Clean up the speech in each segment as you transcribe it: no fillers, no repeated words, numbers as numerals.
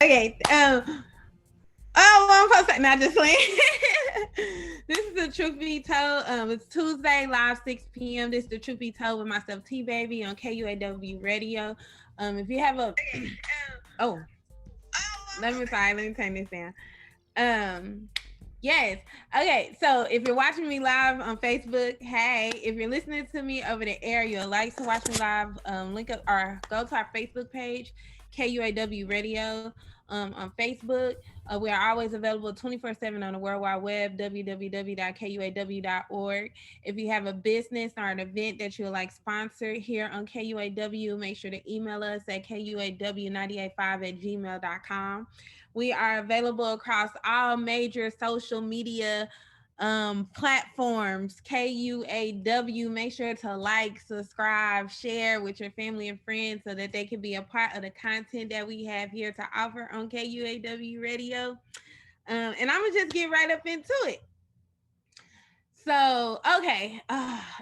Okay. Oh, I'm posting. Not just playing. This is the Truth Be Told. It's Tuesday, live 6 p.m. This is the Truth Be Told with myself, T Baby, on KUAW Radio. If you have a oh, let me turn this down. Um, yes. Okay. So if you're watching me live on Facebook, hey. If you're listening to me over the air, you'll like to watch me live. Link up or go to our Facebook page, KUAW Radio, on Facebook. We are always available 24/7 on the World Wide Web, www.kuaw.org. If you have a business or an event that you would like sponsored here on KUAW, make sure to email us at kuaw985@gmail.com. We are available across all major social media platforms. KUAW. Make sure to like, subscribe, share with your family and friends so that they can be a part of the content that we have here to offer on KUAW Radio. And I'm gonna just get right up into it. So, okay,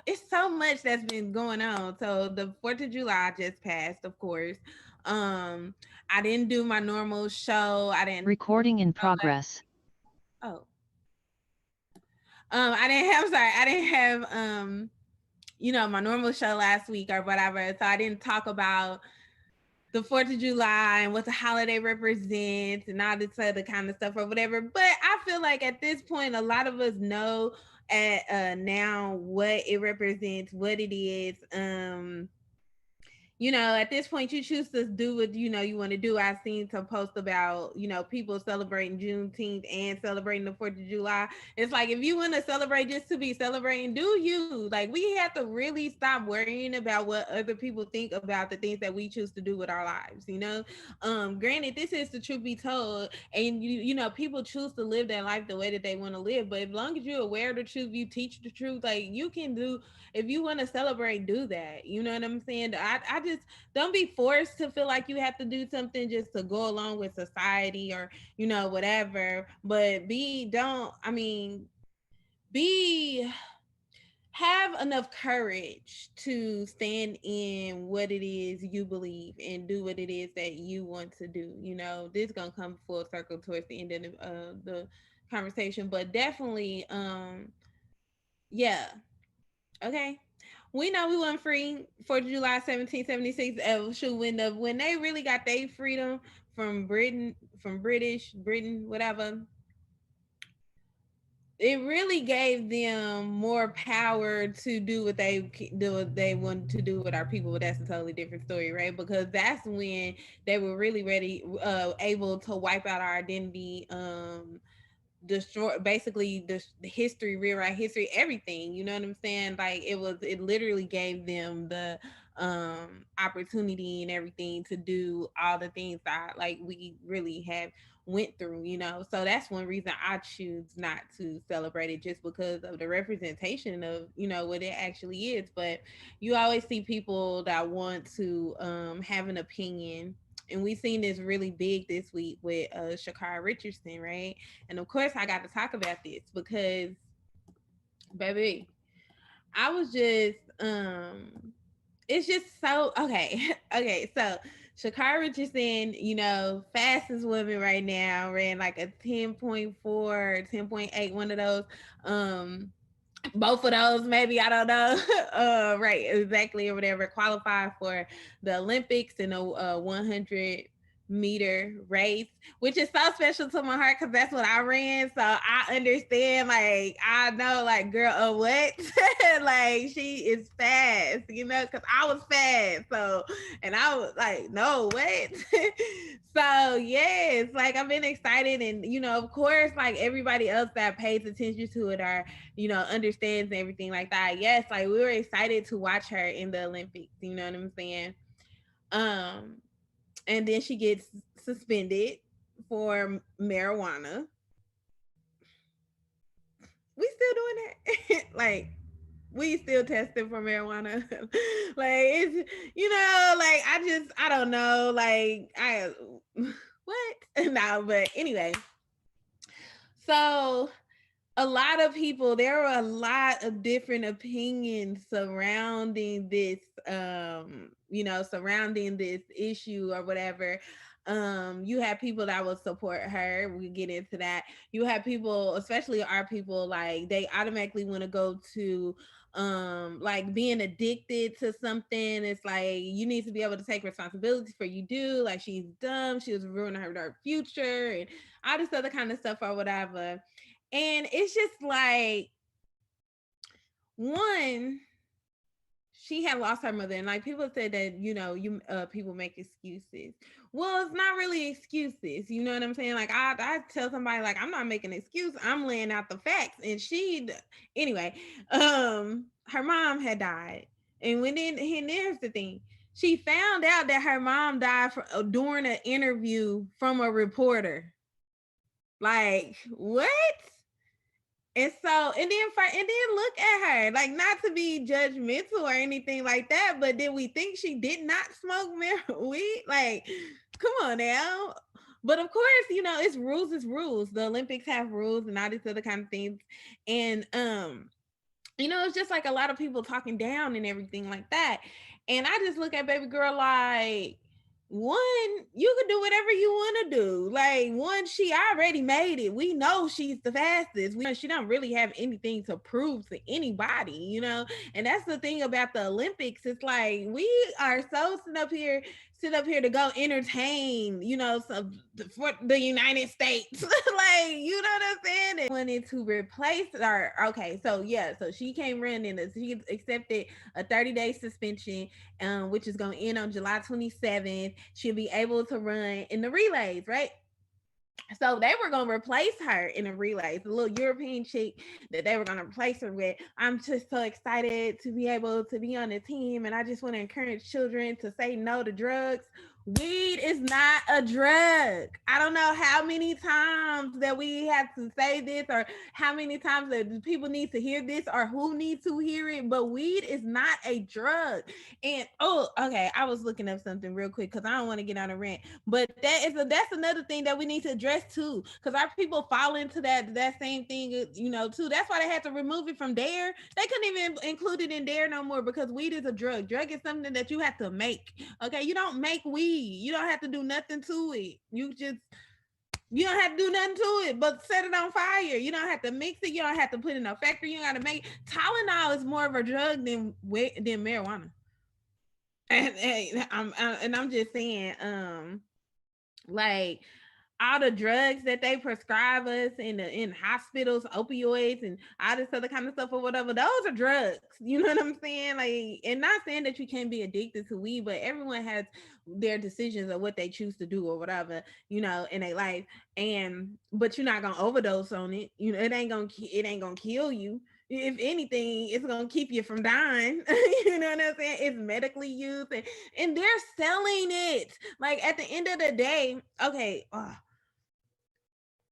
it's so much that's been going on. So the 4th of July just passed, of course. Um, I didn't do my normal show. I didn't. Recording in progress. Oh, I didn't have. Sorry, I didn't have. My normal show last week or whatever. So I didn't talk about the 4th of July and what the holiday represents and all this other kind of stuff or whatever. But I feel like at this point, a lot of us know at now what it represents, what it is. At this point, you choose to do what you want to do. I've seen some posts about people celebrating Juneteenth and celebrating the 4th of July. It's like if you want to celebrate just to be celebrating, do you? Like we have to really stop worrying about what other people think about the things that we choose to do with our lives. Granted, this is the truth be told, and people choose to live their life the way that they want to live. But as long as you're aware of the truth, you teach the truth. Like you can do if you want to celebrate, do that. You know what I'm saying? I just don't be forced to feel like you have to do something just to go along with society or whatever. But be have enough courage to stand in what it is you believe and do what it is that you want to do. This is gonna come full circle towards the end of the conversation, but definitely, yeah. Okay. We know we weren't free 4th of July 1776. Shoot, when they really got their freedom from Britain, whatever, it really gave them more power to do what they wanted to do with our people. But that's a totally different story, right? Because that's when they were really ready, able to wipe out our identity, destroy basically the history, rewrite history, everything. You know what I'm saying? Like it literally gave them the opportunity and everything to do all the things that like we really have went through. So that's one reason I choose not to celebrate it, just because of the representation of what it actually is. But you always see people that want to have an opinion, and we seen this really big this week with Shakara Richardson, right? And of course, I got to talk about this because, baby, I was just, it's just so okay. Okay, so Shakara Richardson, fastest woman right now, ran like a 10.4, 10.8, one of those. Both of those, maybe, I don't know. Right, exactly, or whatever, qualify for the Olympics in a 100-meter race, which is so special to my heart because that's what I ran. So I understand, like, I know, like, girl, what? Like, she is fast, because I was fast. So, and I was like, no, what? So, yes, like, I've been excited. And, of course, like, everybody else that pays attention to it are understands everything like that. Yes, like we were excited to watch her in the Olympics. You know what I'm saying? Um, and then she gets suspended for marijuana. We still doing that? Like we still testing for marijuana. Like it's like I don't know. Like I what? No, but anyway. So a lot of people, there are a lot of different opinions surrounding this surrounding this issue or whatever. You have people that will support her. We get into that. You have people, especially our people, like they automatically want to go to like being addicted to something. It's like you need to be able to take responsibility for you do. Like she's dumb, she was ruining her future and all this other kind of stuff or whatever. And it's just like one, she had lost her mother, and like people said that you people make excuses. Well, it's not really excuses, you know what I'm saying? Like I tell somebody like I'm not making an excuse, I'm laying out the facts. And she anyway, her mom had died, and here's the thing, she found out that her mom died during an interview from a reporter. Like what? And so, and then look at her, like not to be judgmental or anything like that, but did we think she did not smoke weed? Like, come on now. But of course, it's rules is rules. The Olympics have rules and all these other kind of things. And it's just like a lot of people talking down and everything like that. And I just look at baby girl like, one, you can do whatever you want to do. Like, one, she already made it. We know she's the fastest. We know she don't really have anything to prove to anybody. And that's the thing about the Olympics. It's like we are so sit up here to go entertain, for the United States. Like, you know what I'm saying? And wanted to replace her. Okay, so yeah, so she came running. She accepted a 30-day suspension, which is going to end on July 27th. She'll be able to run in the relays, right? So they were going to replace her in the relays, the little European chick that they were going to replace her with. I'm just so excited to be able to be on the team. And I just want to encourage children to say no to drugs. Weed is not a drug. I don't know how many times that we have to say this, or how many times that people need to hear this, or who needs to hear it, but weed is not a drug. And okay, I was looking up something real quick because I don't want to get on a rant, but that's another thing that we need to address too, because our people fall into that same thing, too. That's why they had to remove it from Dare. They couldn't even include it in Dare no more, because weed is a drug. Drug is something that you have to make. Okay, you don't make weed. You don't have to do nothing to it. You don't have to do nothing to it but set it on fire. You don't have to mix it. You don't have to put it in a factory. You got to make Tylenol is more of a drug than marijuana. And I'm just saying, like all the drugs that they prescribe us in hospitals, opioids and all this other kind of stuff or whatever, those are drugs. You know what I'm saying? Like, and not saying that you can't be addicted to weed, but everyone has their decisions of what they choose to do or whatever, in their life. But you're not gonna overdose on it. It ain't gonna kill you. If anything, it's gonna keep you from dying. You know what I'm saying? It's medically used, and they're selling it. Like at the end of the day, okay.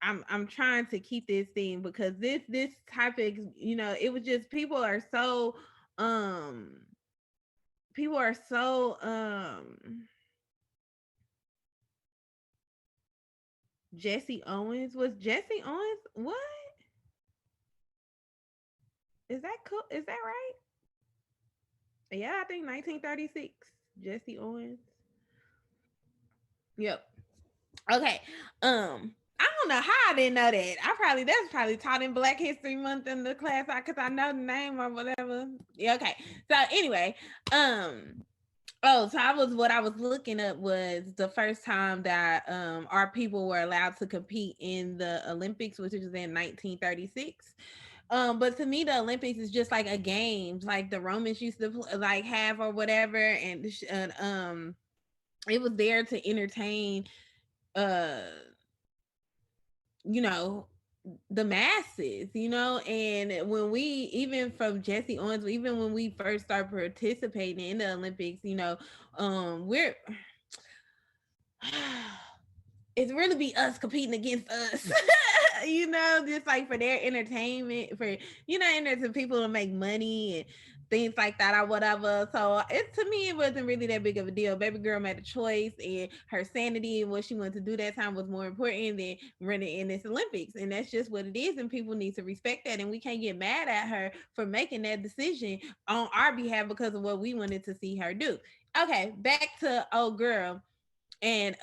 I'm trying to keep this thing, because this topic, it was just um people are so Jesse Owens, what is that cool? Is that right? Yeah, I think 1936 Jesse Owens. Yep. Okay. I don't know how I didn't know that. That's probably taught in Black History Month in the class, because I know the name or whatever. Yeah, okay. So anyway, what I was looking up was the first time that our people were allowed to compete in the Olympics, which was in 1936. But to me, the Olympics is just like a games, like the Romans used to like have or whatever, and it was there to entertain uh you know the masses, and when we, even from Jesse Owens, even when we first started participating in the Olympics, we're it's really be us competing against us. Just like for their entertainment, for and to people to make money and things like that or whatever. So to me, it wasn't really that big of a deal. Baby girl made a choice, and her sanity and what she wanted to do that time was more important than running in this Olympics. And that's just what it is, and people need to respect that, and we can't get mad at her for making that decision on our behalf because of what we wanted to see her do. Okay, back to old girl. and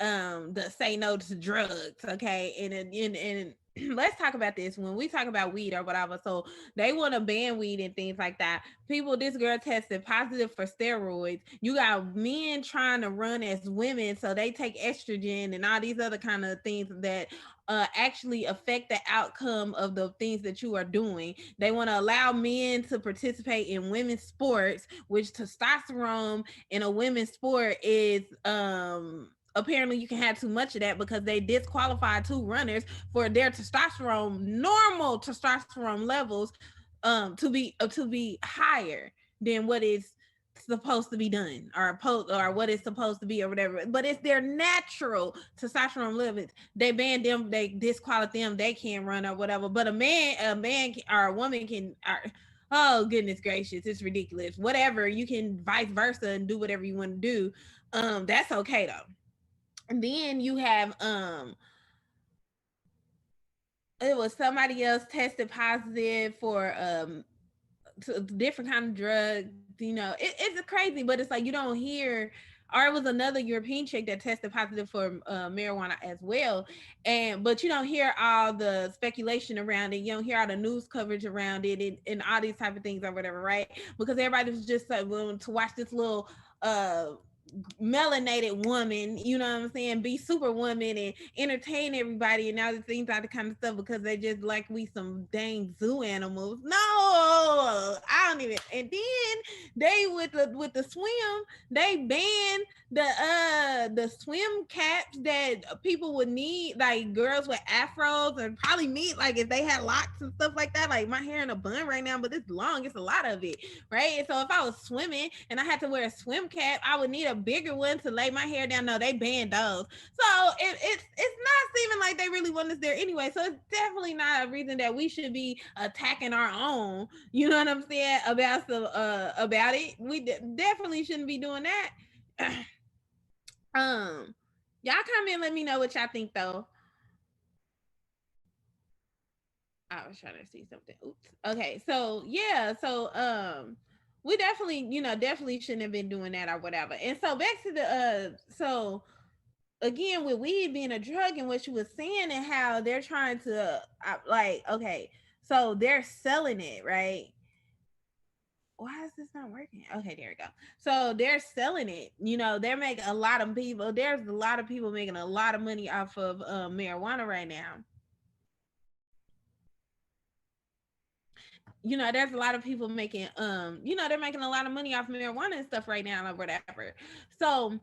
the say no to drugs, okay, and let's talk about this when we talk about weed or whatever. So they want to ban weed and things like that. People, this girl tested positive for steroids. You got men trying to run as women, so they take estrogen and all these other kind of things that actually affect the outcome of the things that you are doing. They want to allow men to participate in women's sports, which testosterone in a women's sport is apparently you can have too much of that because they disqualified two runners for their testosterone, normal testosterone levels, to be higher than what is supposed to be done, or what is supposed to be or whatever. But it's their natural testosterone levels. They ban them, they disqualify them, they can't run or whatever. But a man or a woman can. Oh goodness gracious, it's ridiculous. Whatever, you can vice versa and do whatever you want to do. That's okay though. And then you have it was somebody else tested positive for different kind of drugs. You know, it's crazy, but it's like you don't hear. Or it was another European chick that tested positive for marijuana as well, and but you don't hear all the speculation around it. You don't hear all the news coverage around it, and all these type of things or whatever, right? Because everybody was just like willing to watch this little uh melanated woman, you know what I'm saying, be superwoman and entertain everybody and all the things, all the kind of stuff because they just like we some dang zoo animals. No, I don't even. And then they with the swim, they banned the swim caps that people would need, like girls with afros and probably need, like if they had locks and stuff like that. Like my hair in a bun right now, but it's long, it's a lot of it, right? And so if I was swimming and I had to wear a swim cap, I would need a bigger one to lay my hair down. No, they banned those. So it's not seeming like they really want us there anyway. So it's definitely not a reason that we should be attacking our own. You know what I'm saying about it. We definitely shouldn't be doing that. um, y'all come in, let me know what y'all think though. I was trying to see something. Oops. Okay, so yeah, so we definitely, definitely shouldn't have been doing that or whatever. And so back to the so again with weed being a drug and what you was saying and how they're trying to like, okay, so they're selling it, right? Why is this not working? Okay, there we go. So they're selling it. They're making a lot of people. There's a lot of people making a lot of money off of marijuana right now. There's a lot of people making they're making a lot of money off marijuana and stuff right now or whatever. So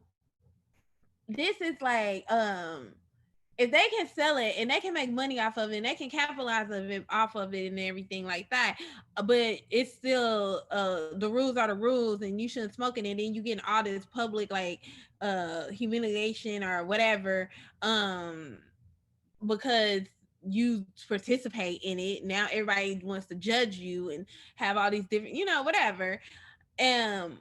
this is like if they can sell it and they can make money off of it and they can capitalize off of it and everything like that, but it's still the rules are the rules and you shouldn't smoke it, and then you get all this public like humiliation or whatever, because you participate in it. Now everybody wants to judge you and have all these different, whatever. Um,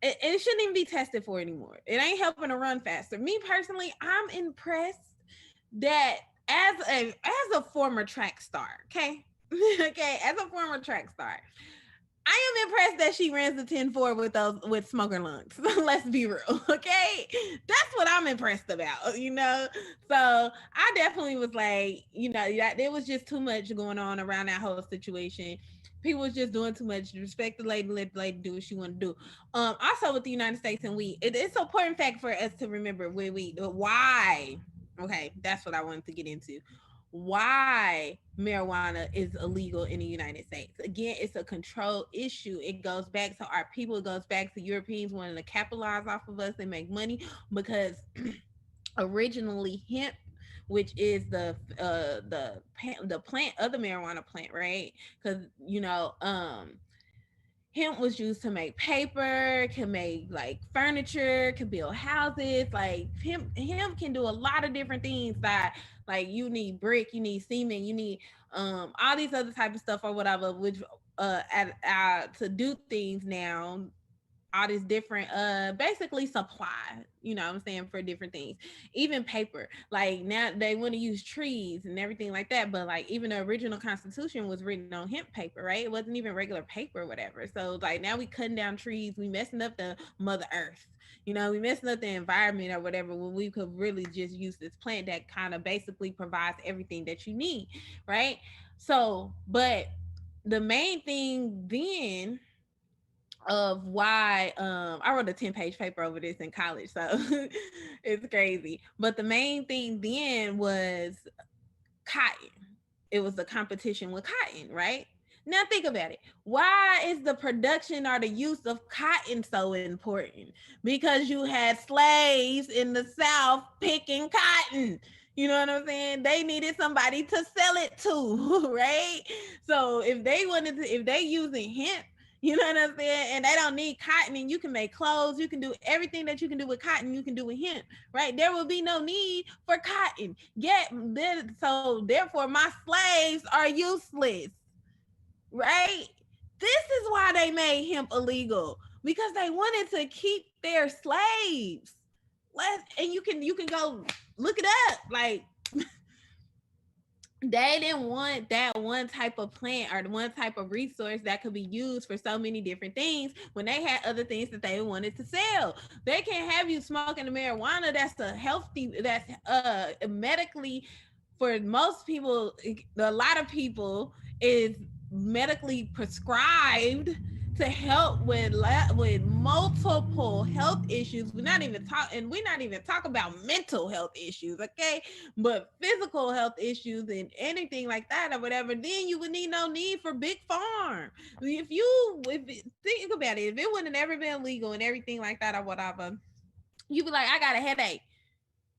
it shouldn't even be tested for anymore. It ain't helping to run faster. Me personally, I'm impressed that as a former track star, okay, okay, as a former track star, I am impressed that she ran the 10-4 with smoker lungs. Let's be real, okay? That's what I'm impressed about. So I definitely was like, there was just too much going on around that whole situation. People was just doing too much. Respect the lady, let the lady do what she want to do. Also with the United States and weed, it's an important fact for us to remember with weed. Why? Okay, that's what I wanted to get into. Why marijuana is illegal in the United States. Again, it's a control issue. It goes back to our people. It goes back to Europeans wanting to capitalize off of us and make money because originally hemp, which is the plant of the marijuana plant, right? Because hemp was used to make paper, can make like furniture, can build houses. Like hemp can do a lot of different things that like you need brick, you need cement, you need all these other type of stuff or whatever, which to do things now all this different basically supply, you know what I'm saying, for different things. Even paper, like now they want to use trees and everything like that, but like even the original constitution was written on hemp paper, right? It wasn't even regular paper or whatever. So like now we cutting down trees, we messing up the mother earth, you know, we messing up the environment or whatever, when we could really just use this plant that kind of basically provides everything that you need, right? So but the main thing then of why I wrote a 10-page paper over this in college, so it's crazy. But the main thing then was cotton. It was the competition with cotton, right? Now think about it. Why is the production or the use of cotton so important? Because you had slaves in the South picking cotton. You know what I'm saying? They needed somebody to sell it to, right? So if they using hemp, you know what I'm saying? And they don't need cotton, and you can make clothes, you can do everything that you can do with cotton, you can do with hemp, right? There will be no need for cotton. So therefore my slaves are useless, right? This is why they made hemp illegal, because they wanted to keep their slaves. And you can go look it up. Like they didn't want that one type of plant or the one type of resource that could be used for so many different things when they had other things that they wanted to sell. They can't have you smoking the marijuana that's medically, for most people, a lot of people, is medically prescribed to help with multiple health issues. We're not even talking about mental health issues, okay? But physical health issues and anything like that or whatever, then you would need no need for big farm. Think about it, if it wouldn't have ever been legal and everything like that or whatever, you'd be like, I got a headache.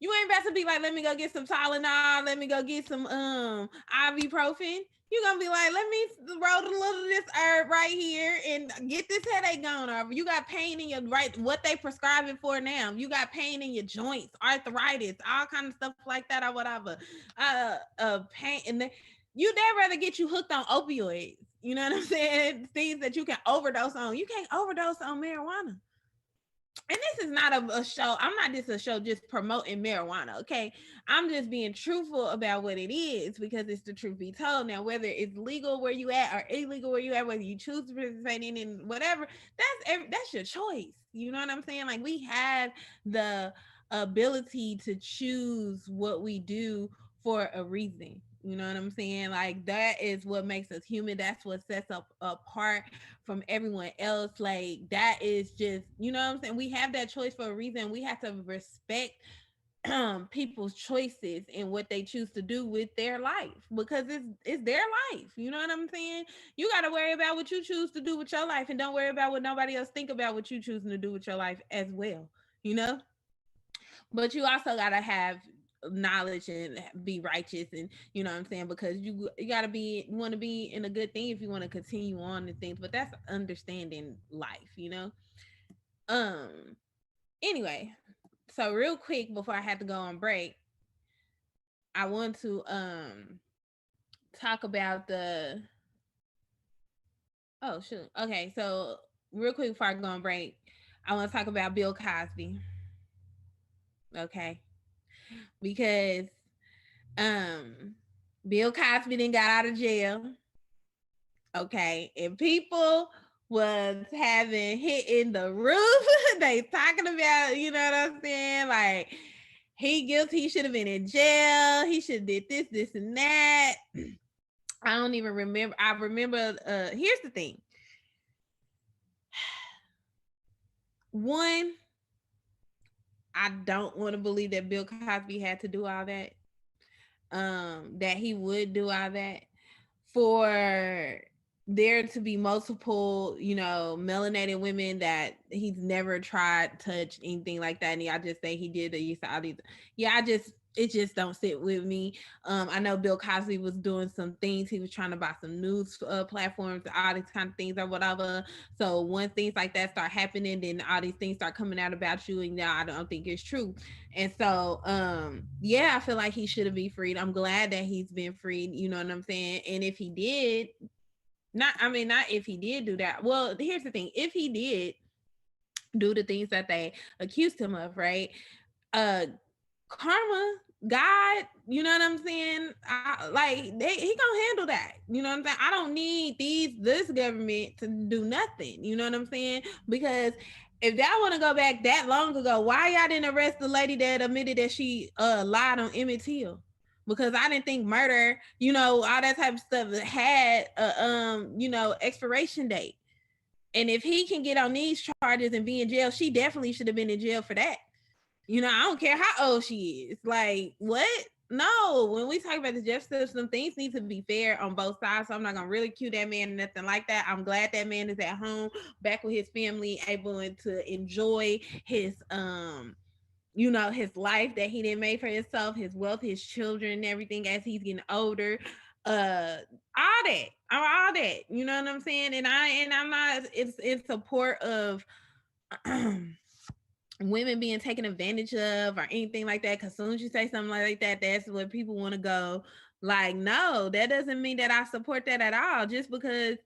You ain't about to be like, let me go get some Tylenol, let me go get some ibuprofen. You're gonna be like, let me roll a little of this herb right here and get this headache gone. Or you got pain in your right, what they prescribing for now. You got pain in your joints, arthritis, all kind of stuff like that or whatever. Pain, and they'd rather get you hooked on opioids. You know what I'm saying? Things that you can overdose on. You can't overdose on marijuana. And this is not a show. I'm not just a show just promoting marijuana, okay? I'm just being truthful about what it is, because it's the truth be told. Now, whether it's legal where you at or illegal where you at, whether you choose to participate in it, whatever, that's your choice. You know what I'm saying? Like, we have the ability to choose what we do for a reason. You know what I'm saying? Like, that is what makes us human. That's what sets us apart from everyone else. Like, that is just, you know what I'm saying? We have that choice for a reason. We have to respect people's choices and what they choose to do with their life, because it's their life. You know what I'm saying? You got to worry about what you choose to do with your life, and don't worry about what nobody else think about what you choosing to do with your life as well, you know? But you also got to have knowledge and be righteous, and you know what I'm saying, because you got to be, you want to be in a good thing if you want to continue on and things. But that's understanding life, you know. um anyway, so real quick before I had to go on break, I want to talk about the oh shoot okay, so real quick before I go on break, I want to talk about Bill Cosby, okay? Because Bill Cosby then got out of jail, okay, and people was having hitting the roof. They talking about, you know what I'm saying, like, he guilty, he should have been in jail, he should have did this and that. I don't even remember. I remember, here's the thing. One, I don't want to believe that Bill Cosby had to do all that. That he would do all that for there to be multiple, you know, melanated women that he's never tried, touched, anything like that. And y'all just say he did, or you saw these. Yeah, it just don't sit with me. I know Bill Cosby was doing some things. He was trying to buy some news platforms, all these kind of things or whatever. So when things like that start happening, then all these things start coming out about you, and I don't think it's true. And so, yeah, I feel like he should have been freed. I'm glad that he's been freed. You know what I'm saying? And if he did, not if he did do that. Well, here's the thing. If he did, do the things that they accused him of, right? uh Karma, God, you know what I'm saying? He gonna handle that. You know what I'm saying? I don't need this government to do nothing. You know what I'm saying? Because if that want to go back that long ago, why y'all didn't arrest the lady that admitted that she lied on Emmett Till? Because I didn't think murder, all that type of stuff had a expiration date. And if he can get on these charges and be in jail, she definitely should have been in jail for that. I don't care how old she is. Like, what? No, when we talk about the justice system, things need to be fair on both sides. So I'm not gonna really cue that man or nothing like that. I'm glad that man is at home, back with his family, able to enjoy his his life that he didn't make for himself, his wealth, his children, and everything as he's getting older. All that. You know what I'm saying? I'm not. It's in support of women being taken advantage of or anything like that. Because as soon as you say something like that, that's what people want to go. Like, no, that doesn't mean that I support that at all. Just because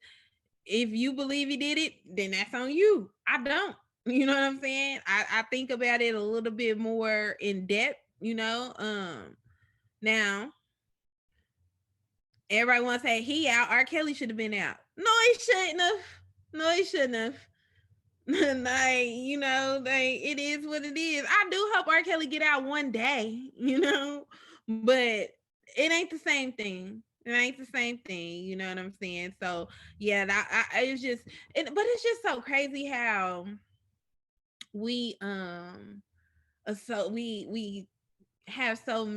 if you believe he did it, then that's on you. I don't. You know what I'm saying? I think about it a little bit more in depth. Now everybody wants to say he out. R. Kelly should have been out. No, he shouldn't have. No, he shouldn't have. Like, it is what it is. I do hope R. Kelly get out one day, but it ain't the same thing. It ain't the same thing. You know what I'm saying? So yeah, it's just, but it's just so crazy how we we have so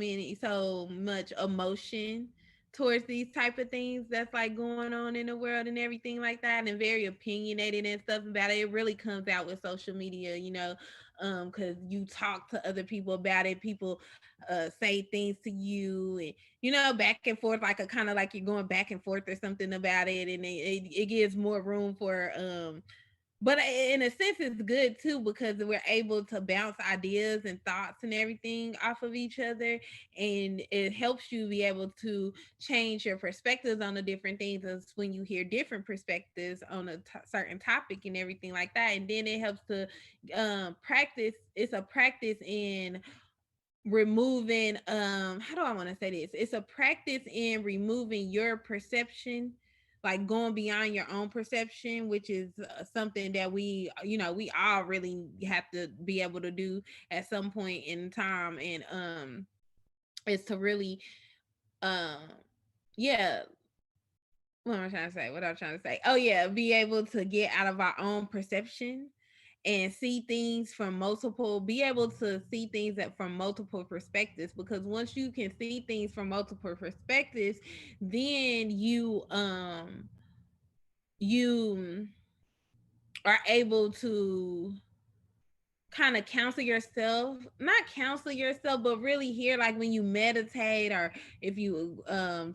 much emotion towards these type of things that's like going on in the world and everything like that, and very opinionated and stuff about it. It really comes out with social media, because you talk to other people about it. People say things to you, and back and forth, like a kind of like you're going back and forth or something about it, and it gives more room for but in a sense it's good too, because we're able to bounce ideas and thoughts and everything off of each other, and it helps you be able to change your perspectives on the different things as when you hear different perspectives on a certain topic and everything like that. And then it helps to practice. It's a practice in removing how do I want to say this? It's a practice in removing your perception, like going beyond your own perception, which is something that we all really have to be able to do at some point in time. And it's to really um yeah, what am I trying to say? What I'm trying to say? Oh yeah, be able to get out of our own perception and see things from be able to see things from multiple perspectives. Because once you can see things from multiple perspectives, then you are able to kind of counsel yourself, not counsel yourself, but really hear, like when you meditate, or if you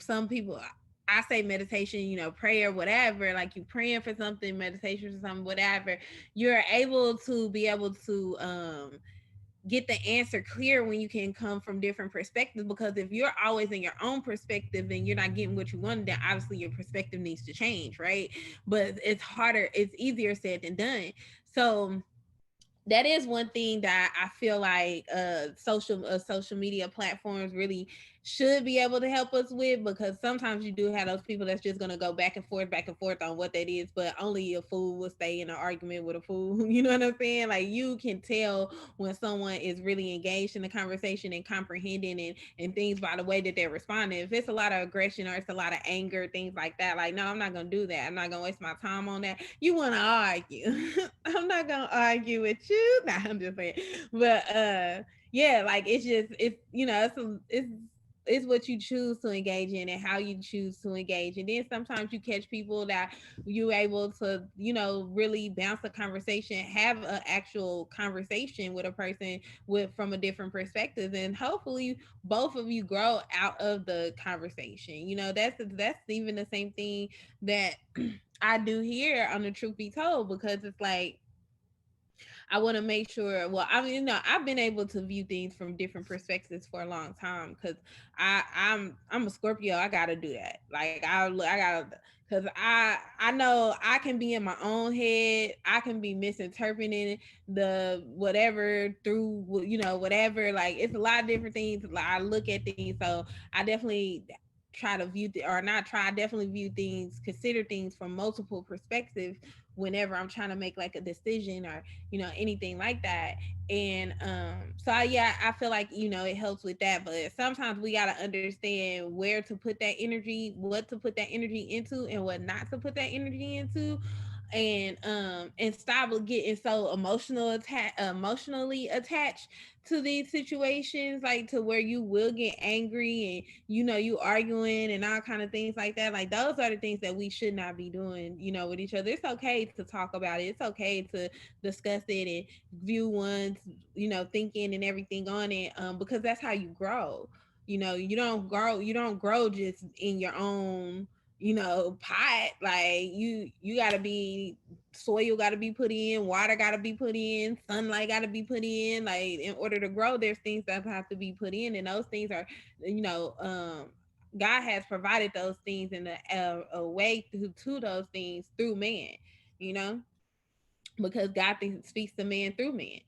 some people, I say meditation, prayer, whatever, like you praying for something, meditation or something, whatever, you're able to be able to get the answer clear when you can come from different perspectives. Because if you're always in your own perspective and you're not getting what you want, then obviously your perspective needs to change, right? But it's easier said than done. So that is one thing that I feel like social media platforms really should be able to help us with, because sometimes you do have those people that's just gonna go back and forth on what that is, but only a fool will stay in an argument with a fool. You know what I'm saying? Like, you can tell when someone is really engaged in the conversation and comprehending and things by the way that they're responding. If it's a lot of aggression or it's a lot of anger, things like that, like, no, I'm not gonna do that. I'm not gonna waste my time on that. You want to argue? I'm not gonna argue with you. Nah, I'm just saying. But yeah, like, it's what you choose to engage in and how you choose to engage. And then sometimes you catch people that you able to, really bounce a conversation, have an actual conversation with a person with from a different perspective, and hopefully both of you grow out of the conversation. That's even the same thing that I do here on the Truth Be Told, because it's like I want to make sure. Well, I mean, I've been able to view things from different perspectives for a long time because I'm a Scorpio. I gotta do that. Like I gotta, because I know I can be in my own head. I can be misinterpreting the whatever through whatever. Like it's a lot of different things. Like I look at things, so I definitely try to view or not try. I definitely view things, consider things from multiple perspectives whenever I'm trying to make like a decision or anything like that. And yeah, I feel like it helps with that, but sometimes we got to understand where to put that energy, what to put that energy into, and what not to put that energy into, and stop getting so emotionally attached to these situations, like to where you will get angry and you arguing and all kind of things like that. Like those are the things that we should not be doing with each other. It's okay to talk about it, it's okay to discuss it and view one's thinking and everything on it, because that's how you grow. You don't grow just in your own pot. Like you gotta be, soil gotta be put in, water gotta be put in, sunlight gotta be put in. Like in order to grow, there's things that have to be put in, and those things are, you know, God has provided those things in a way to those things through man, you know, because God speaks to man through man.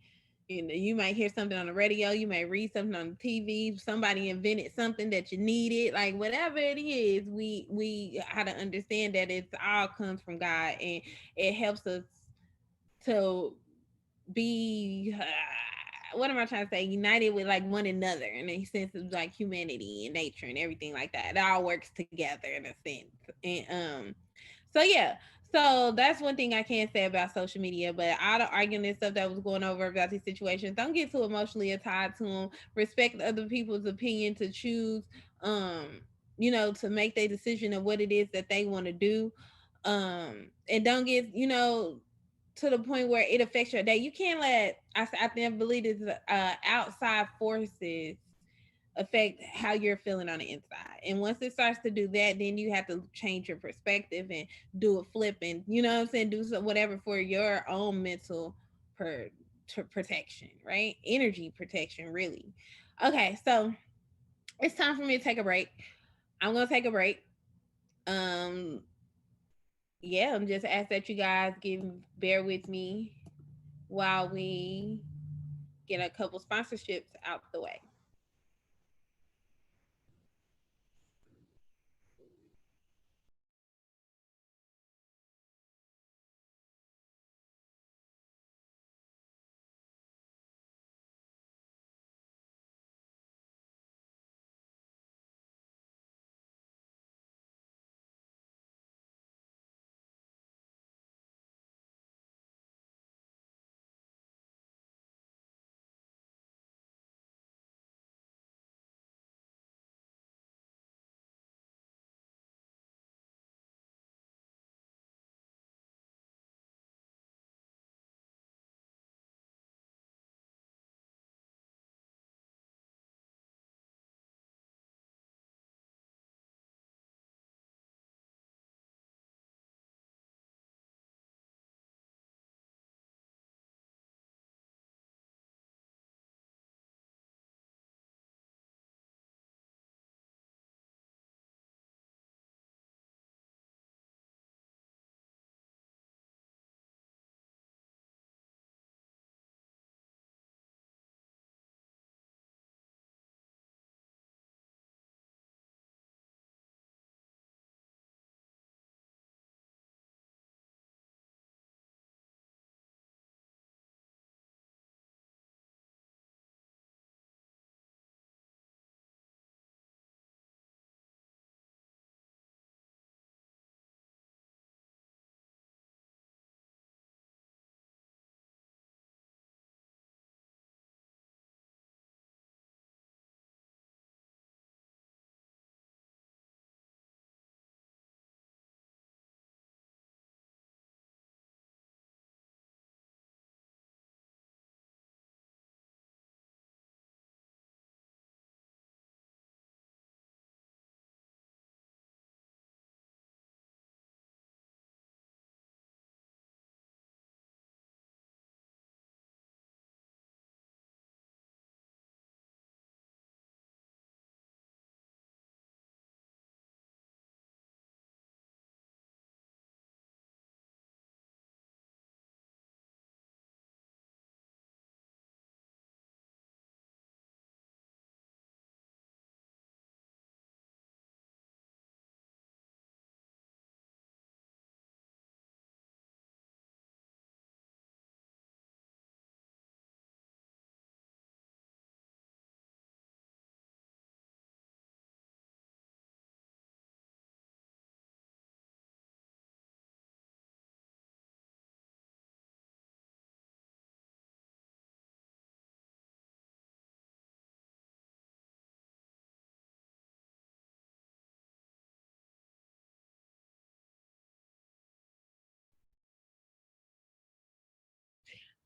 You might hear something on the radio, you may read something on the TV, somebody invented something that you needed, like whatever it is, we how to understand that it's all comes from God, and it helps us to be what am I trying to say? United with like one another in a sense of like humanity and nature and everything like that. It all works together in a sense. And so yeah. So that's one thing I can say about social media. But all the arguing and stuff that was going over about these situations, don't get too emotionally tied to them. Respect other people's opinion to choose, to make their decision of what it is that they want to do. And don't get, to the point where it affects your day. You can't let, I think, I believe it's outside forces affect how you're feeling on the inside. And once it starts to do that, then you have to change your perspective and do a flip, and do whatever for your own mental per, protection, right? Energy protection, really. Okay, so it's time for me to take a break. I'm gonna take a break. Um, yeah, I'm just ask that you guys bear with me while we get a couple sponsorships out the way.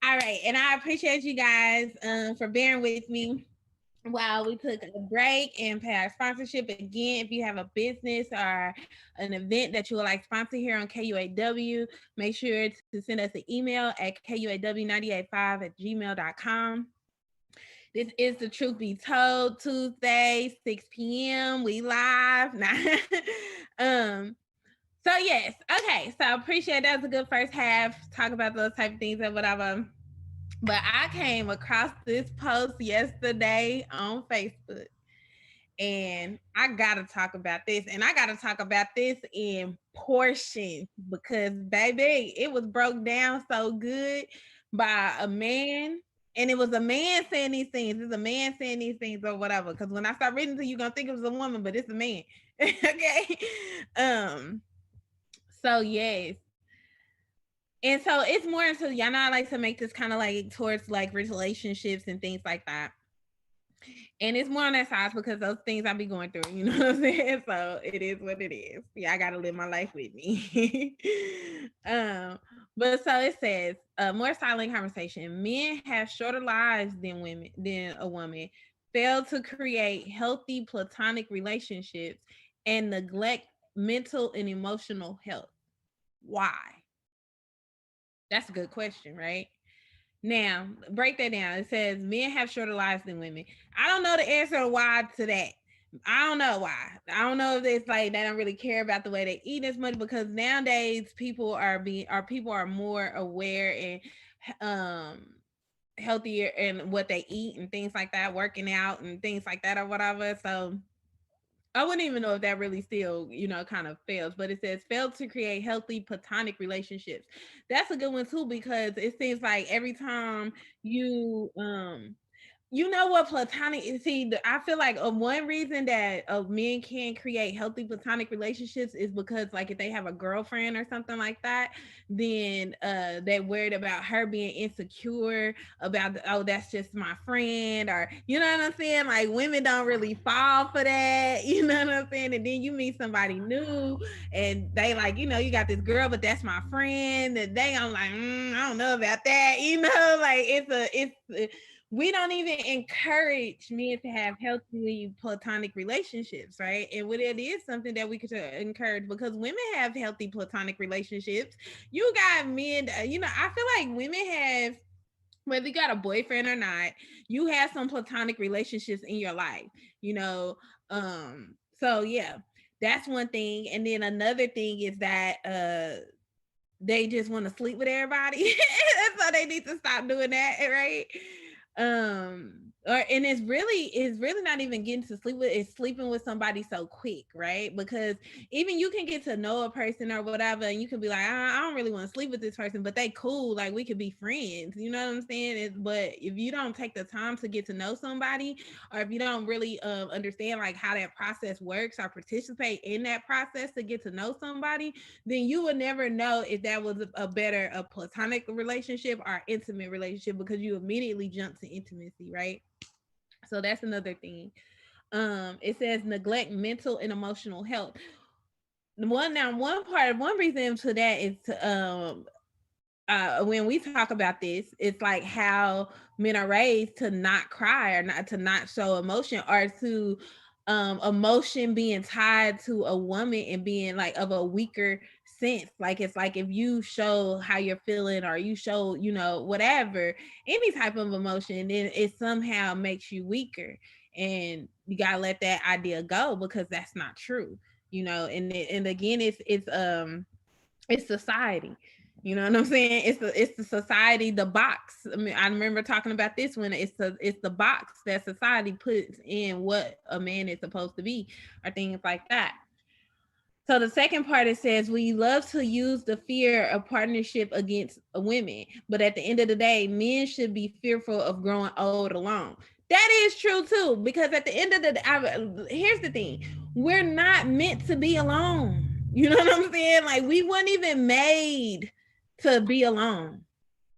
All right. And I appreciate you guys for bearing with me while we took a break and pay our sponsorship. Again, if you have a business or an event that you would like sponsor here on KUAW, make sure to send us an email at kuaw985@gmail.com. This is the Truth Be Told, Tuesday, 6 p.m. We live. um, so yes, okay. So I appreciate that was a good first half. Talk about those type of things and whatever. But I came across this post yesterday on Facebook, and I gotta talk about this, and I gotta talk about this in portions because baby, it was broke down so good by a man. And it was a man saying these things. It's a man saying these things or whatever. Because when I start reading to you, you're gonna think it was a woman, but it's a man. Okay. Um, so yes. And so it's more into y'all know I like to make this kind of like towards like relationships and things like that. And it's more on that side because those things I be going through, you know what I'm saying? So it is what it is. Yeah, I gotta live my life with me. But so it says, more silent conversation. Men have shorter lives than a woman, fail to create healthy platonic relationships, and neglect mental and emotional health. Why? That's a good question, right? Now, break that down. It says men have shorter lives than women. I don't know the answer to why to that. I don't know why. I don't know if it's like they don't really care about the way they eat as much because nowadays people are more aware and um healthier in what they eat and things like that, working out and things like that or whatever. So I wouldn't even know if that really still, kind of fails, but it says failed to create healthy platonic relationships. That's a good one too, because it seems like every time you you know what platonic is. See, I feel like one reason that men can't create healthy platonic relationships is because, like, if they have a girlfriend or something like that, then they're worried about her being insecure about, oh, that's just my friend, or you know what I'm saying? Like, women don't really fall for that, you know what I'm saying? And then you meet somebody new, and they like, you got this girl, but that's my friend, and I'm like, I don't know about that, like we don't even encourage men to have healthy platonic relationships, right? And what it is something that we could encourage because women have healthy platonic relationships. You got men, I feel like women have, whether you got a boyfriend or not, you have some platonic relationships in your life, you know. So yeah, that's one thing. And then another thing is that they just want to sleep with everybody. So they need to stop doing that, right? And it's really not even getting to sleep with, it's sleeping with somebody so quick, right? Because even you can get to know a person or whatever, and you can be like, I don't really want to sleep with this person, but they cool, like we could be friends, you know what I'm saying? But if you don't take the time to get to know somebody, or if you don't really understand like how that process works or participate in that process to get to know somebody, then you would never know if that was a platonic relationship or intimate relationship, because you immediately jump to intimacy, right? So that's another thing. It says neglect mental and emotional health. One reason to that is when we talk about this, it's like how men are raised to not cry or not to not show emotion, or to emotion being tied to a woman and being like of a weaker sense. Like it's like if you show how you're feeling, or you show, whatever, any type of emotion, then it somehow makes you weaker. And you gotta let that idea go, because that's not true, and again, it's society. You know what I'm saying? It's the society, the box. I mean, I remember talking about this when it's the box that society puts in what a man is supposed to be, or things like that. So the second part, it says we love to use the fear of partnership against women, but at the end of the day, men should be fearful of growing old alone. That is true too, because at the end of the day, here's the thing: we're not meant to be alone. You know what I'm saying? Like, we weren't even made to be alone.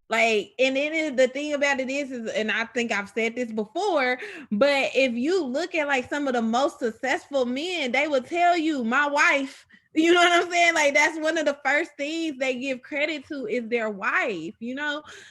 Like, and it is, the thing about it is, and I think I've said this before, but if you look at like some of the most successful men, they will tell you, my wife, you know what I'm saying? Like, that's one of the first things they give credit to is their wife,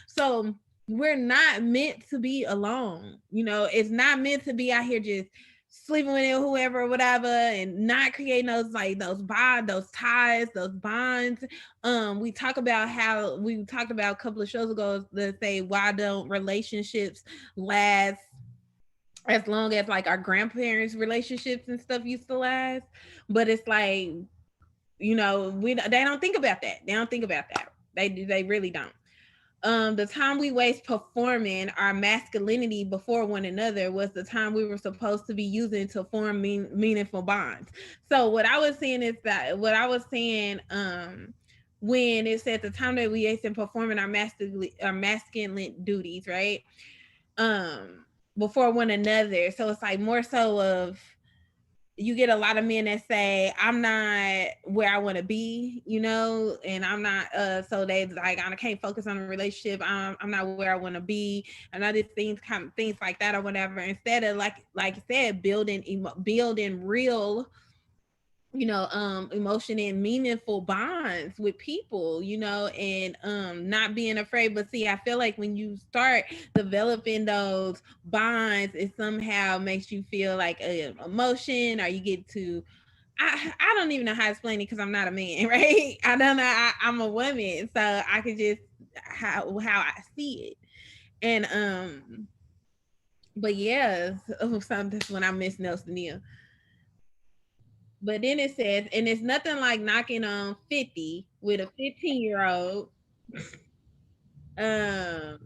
So we're not meant to be alone. It's not meant to be out here just sleeping with whoever or whatever, and not creating those, like, those bonds, those ties, those bonds. We talked about a couple of shows ago that say, why don't relationships last as long as, like, our grandparents relationships and stuff used to last? But it's like, they don't think about that. They really don't. The time we waste performing our masculinity before one another was the time we were supposed to be using to form meaningful bonds. So what I was saying, when it said the time that we waste in performing our masculine duties, right? Um, Before one another. So it's like more so of, you get a lot of men that say, I'm not where I want to be, and I'm not, so they like, I can't focus on a relationship. I'm not where I want to be, and other things like that or whatever. Instead of, like you said, building real, emotion and meaningful bonds with people, and not being afraid. But see, I feel like when you start developing those bonds, it somehow makes you feel like a emotion, or you get to, I don't even know how to explain it because I'm not a man, right? I don't know. I'm a woman, so I can just how I see it. And but yeah, sometimes when I miss Nelson Neal. But then it says, and it's nothing like knocking on 50 with a 15-year-old, um,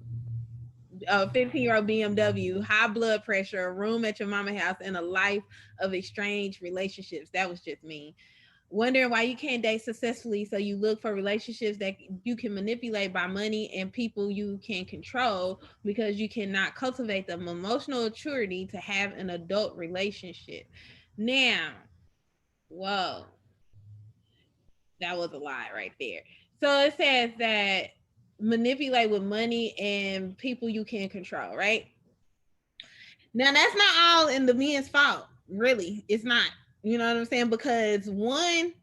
a 15-year-old BMW, high blood pressure, a room at your mama house, and a life of estranged relationships. That was just me. Wondering why you can't date successfully, so you look for relationships that you can manipulate by money and people you can control, because you cannot cultivate the emotional maturity to have an adult relationship. Now, whoa, that was a lie right there. So it says that manipulate with money and people you can control, right? Now that's not all in the men's fault, really. It's not. You know what I'm saying? Because one,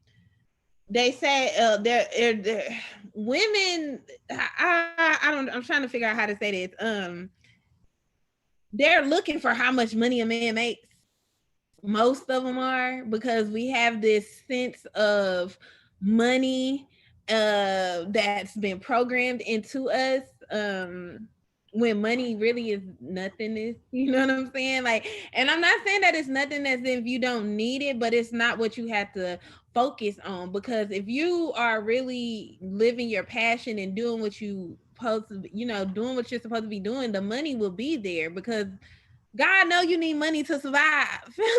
they say they're women. I don't. I'm trying to figure out how to say this. They're looking for how much money a man makes. Most of them are, because we have this sense of money that's been programmed into us, when money really is nothingness. You know what I'm saying? Like, and I'm not saying that it's nothing as if you don't need it, but it's not what you have to focus on. Because if you are really living your passion and doing what you supposed to, doing what you're supposed to be doing, the money will be there, because God know you need money to survive.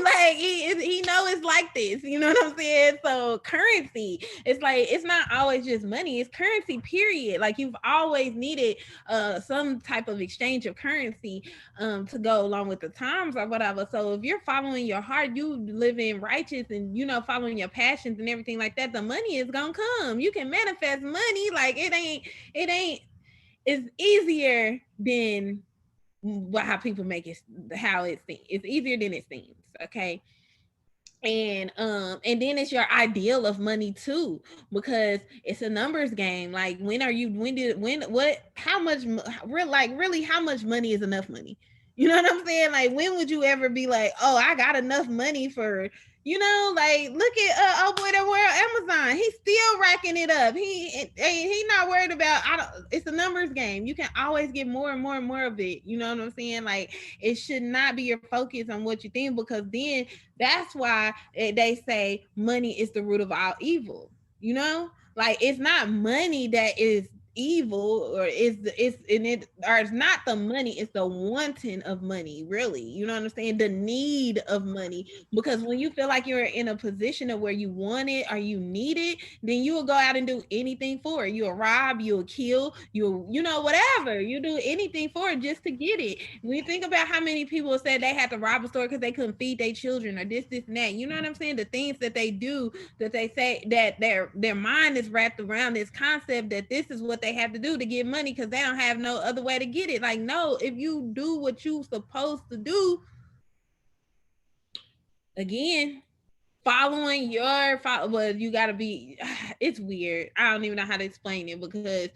Like he know it's like this. You know what I'm saying? So currency, it's like, it's not always just money. It's currency. Period. Like, you've always needed some type of exchange of currency to go along with the times or whatever. So if you're following your heart, you living righteous, and following your passions and everything like that, the money is gonna come. You can manifest money. Like, it ain't. It's easier than how people make it, how it seems. It's easier than it seems. Okay. And then it's your ideal of money too, because it's a numbers game. Like, how much really, how much money is enough money? You know what I'm saying? Like, when would you ever be like, oh, I got enough money for, like, look at oh boy, that world Amazon. He's still racking it up. He not worried about, I don't, it's a numbers game. You can always get more and more and more of it. You know what I'm saying? Like, it should not be your focus on what you think, because then that's why they say money is the root of all evil. Like, it's not money that is evil, or it's not the money, it's the wanting of money, really. You know what I'm saying? The need of money. Because when you feel like you're in a position of where you want it or you need it, then you will go out and do anything for it. You'll rob, you'll kill, whatever. You do anything for it just to get it. When you think about how many people said they had to rob a store because they couldn't feed their children, or this and that, you know what I'm saying? The things that they do, that they say that their mind is wrapped around this concept that this is what they have to do to get money, because they don't have no other way to get it. Like, no, if you do what you supposed to do, again, following your well, you got to be, it's weird. I don't even know how to explain it, because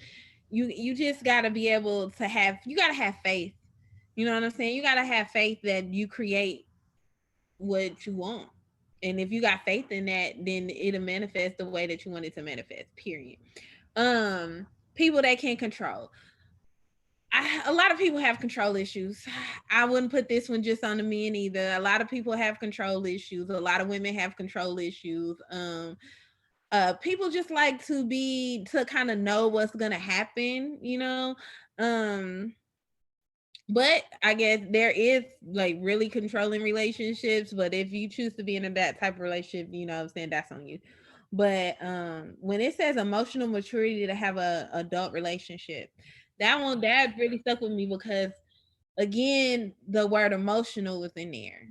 you just got to be able to have, you got to have faith. You know what I'm saying? You got to have faith that you create what you want. And if you got faith in that, then it'll manifest the way that you want it to manifest. Period. Um, People that can control. A lot of people have control issues. I wouldn't put this one just on the men either. A lot of people have control issues. A lot of women have control issues. People just like to kind of know what's gonna happen, you know. Um, but I guess there is like really controlling relationships. But if you choose to be in that type of relationship, you know what I'm saying, that's on you. But when it says emotional maturity to have a adult relationship, that really stuck with me because again, the word emotional was in there.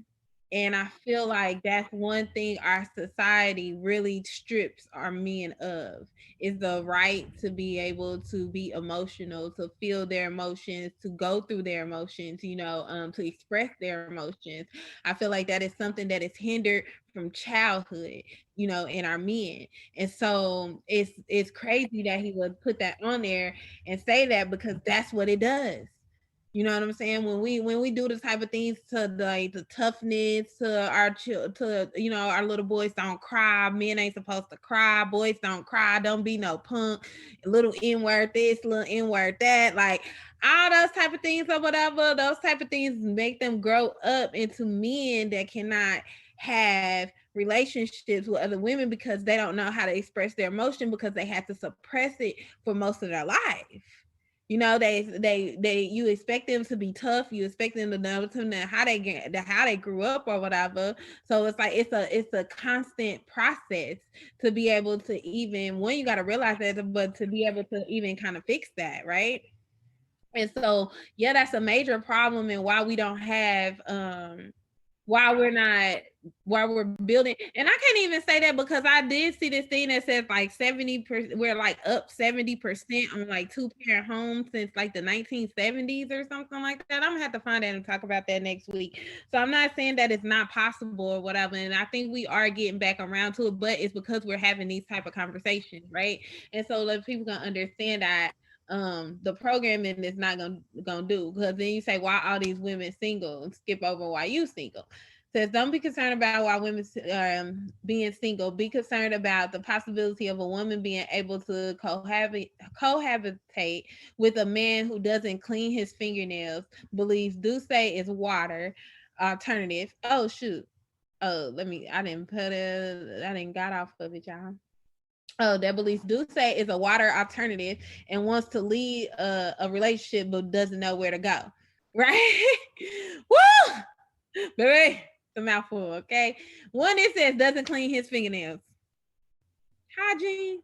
And I feel like that's one thing our society really strips our men of is the right to be able to be emotional, to feel their emotions, to go through their emotions, you know, to express their emotions. I feel like that is something that is hindered from childhood, you know, in our men. And so it's crazy that he would put that on there and say that because that's what it does. You know what I'm saying? When we do the type of things to the toughness to our to you know our little boys don't cry. Men ain't supposed to cry. Boys don't cry. Don't be no punk. Little N word this, little N word that. Like all those type of things or whatever. Those type of things make them grow up into men that cannot have relationships with other women because they don't know how to express their emotion because they have to suppress it for most of their life. You know, they you expect them to be tough. You expect them to know how they get how they grew up or whatever. So it's like it's a constant process to be able to even when you got to realize that, but to be able to even kind of fix that, right? And so yeah, that's a major problem and why we don't have why we're not while we're building. And I can't even say that because I did see this thing that says like 70%, we're like up 70% on like two-parent homes since like the 1970s or something like that. I'm gonna have to find that and talk about that next week. So I'm not saying that it's not possible or whatever, and I think we are getting back around to it, but it's because we're having these type of conversations, right? And so like people can understand that the programming is not gonna do, because then you say why all these women single and skip over why you single. Says don't be concerned about why women being single. Be concerned about the possibility of a woman being able to cohabitate with a man who doesn't clean his fingernails, believes Duce is water alternative. Oh shoot. Oh, I didn't put it. I didn't got off of it, y'all. Oh, that believes Duce is a water alternative and wants to lead a relationship but doesn't know where to go. Right? Woo! Baby, it's a mouthful, okay? One it says doesn't clean his fingernails. Hygiene.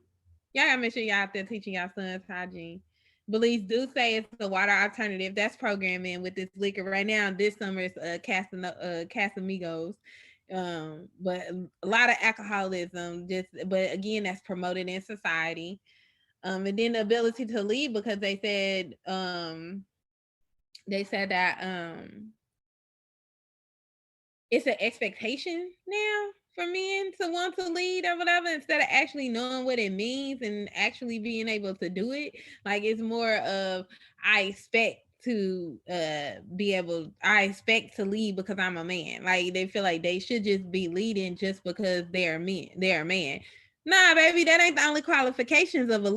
Y'all gotta make sure y'all out there teaching y'all sons hygiene. Believes Duce it's a water alternative. That's programming with this liquor right now. This summer is Casamigos. But a lot of alcoholism, just but again, that's promoted in society. And then the ability to leave because they said that it's an expectation now for men to want to lead or whatever instead of actually knowing what it means and actually being able to do it. Like it's more of I expect to I expect to lead because I'm a man. Like they feel like they should just be leading just because they're men, they're a man. Nah, baby, that ain't the only qualifications of a